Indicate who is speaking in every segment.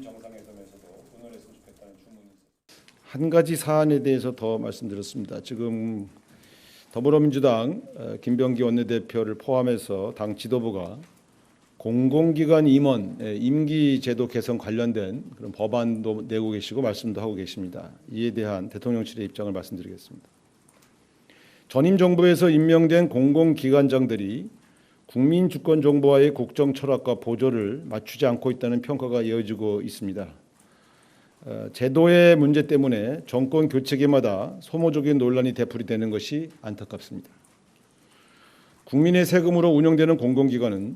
Speaker 1: 정상회담에서도 의논했으면 좋겠다는 주문이 있었습니다.
Speaker 2: 한 가지 사안에 대해서 더 말씀드렸습니다. 지금 더불어민주당 김병기 원내대표를 포함해서 당 지도부가 공공기관 임원 임기 제도 개선 관련된 그런 법안도 내고 계시고 말씀도 하고 계십니다. 이에 대한 대통령실의 입장을 말씀드리겠습니다. 전임 정부에서 임명된 공공기관장들이 국민 주권 정보와의 국정 철학과 보조를 맞추지 않고 있다는 평가가 이어지고 있습니다. 제도의 문제 때문에 정권 교체기마다 소모적인 논란이 되풀이되는 것이 안타깝습니다. 국민의 세금으로 운영되는 공공기관은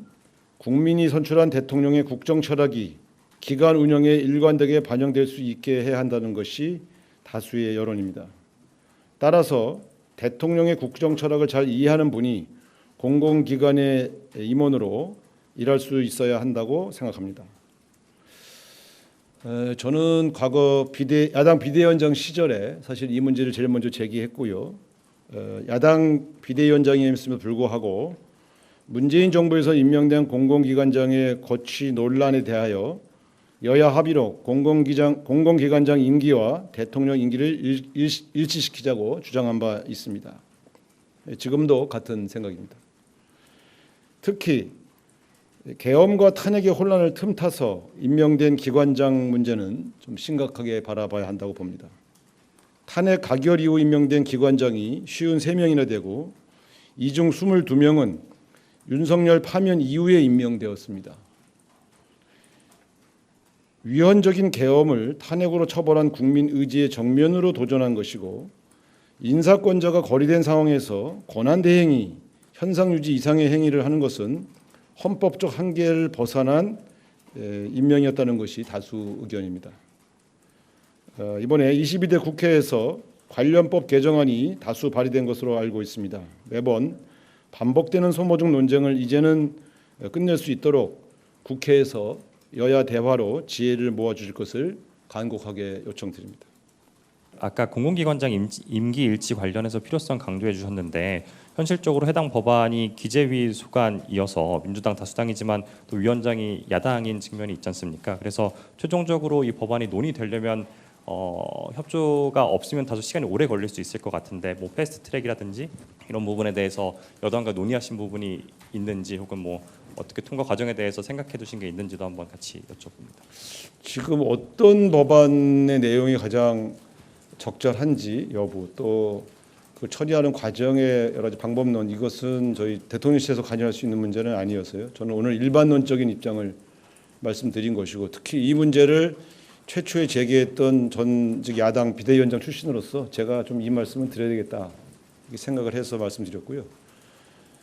Speaker 2: 국민이 선출한 대통령의 국정 철학이 기관 운영에 일관되게 반영될 수 있게 해야 한다는 것이 다수의 여론입니다. 따라서 대통령의 국정 철학을 잘 이해하는 분이 공공기관의 임원으로 일할 수 있어야 한다고 생각합니다. 저는 과거 야당 비대위원장 시절에 사실 이 문제를 제일 먼저 제기했고요. 야당 비대위원장이었음에도 불구하고 문재인 정부에서 임명된 공공기관장의 거취 논란에 대하여 여야 합의로 공공기관장 임기와 대통령 임기를 일치시키자고 주장한 바 있습니다. 지금도 같은 생각입니다. 특히 계엄과 탄핵의 혼란을 틈타서 임명된 기관장 문제는 좀 심각하게 바라봐야 한다고 봅니다. 탄핵 가결 이후 임명된 기관장이 53명이나 되고 이 중 22명은 윤석열 파면 이후에 임명되었습니다. 위헌적인 계엄을 탄핵으로 처벌한 국민 의지의 정면으로 도전한 것이고 인사권자가 거리된 상황에서 권한대행이 현상유지 이상의 행위를 하는 것은 헌법적 한계를 벗어난 임명이었다는 것이 다수 의견입니다. 이번에 22대 국회에서 관련법 개정안이 다수 발의된 것으로 알고 있습니다. 매번 반복되는 소모적 논쟁을 이제는 끝낼 수 있도록 국회에서 여야 대화로 지혜를 모아주실 것을 간곡하게 요청드립니다.
Speaker 3: 아까 공공기관장 임기 일치 관련해서 필요성 강조해 주셨는데 현실적으로 해당 법안이 기재위 소관이어서 민주당 다수당이지만 또 위원장이 야당인 측면이 있지 않습니까? 그래서 최종적으로 이 법안이 논의되려면 협조가 없으면 다소 시간이 오래 걸릴 수 있을 것 같은데 뭐 패스트트랙이라든지 이런 부분에 대해서 여당과 논의하신 부분이 있는지 혹은 뭐 어떻게 통과 과정에 대해서 생각해 두신 게 있는지도 한번 같이 여쭤봅니다.
Speaker 2: 지금 어떤 법안의 내용이 가장 적절한지 여부 또 그 처리하는 과정의 여러 가지 방법론 이것은 저희 대통령실에서 관여할 수 있는 문제는 아니어서요. 저는 오늘 일반론적인 입장을 말씀드린 것이고 특히 이 문제를 최초에 제기했던 전직 야당 비대위원장 출신으로서 제가 좀 이 말씀을 드려야 되겠다 이렇게 생각을 해서 말씀드렸고요.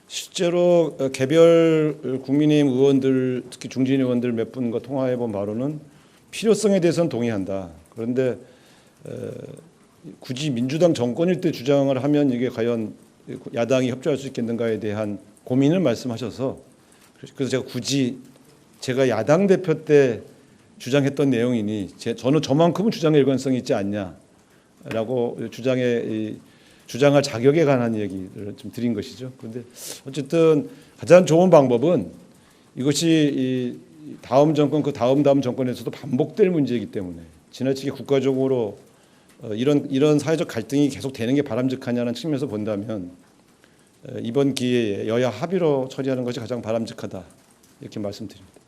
Speaker 2: 실제로 개별 국민의힘 의원들 특히 중진 의원들 몇 분과 통화해 본 바로는 필요성에 대해서는 동의한다. 그런데 굳이 민주당 정권일 때 주장을 하면 이게 과연 야당이 협조할 수 있겠는가에 대한 고민을 말씀하셔서 그래서 제가 굳이 제가 야당 대표 때 주장했던 내용이니 저는 저만큼은 주장의 일관성이 있지 않냐라고 주장할 자격에 관한 얘기를 좀 드린 것이죠. 그런데 어쨌든 가장 좋은 방법은 이것이 다음 정권 그 다음 정권에서도 반복될 문제이기 때문에 지나치게 국가적으로 이런 사회적 갈등이 계속 되는 게 바람직하냐는 측면에서 본다면 이번 기회에 여야 합의로 처리하는 것이 가장 바람직하다 이렇게 말씀드립니다.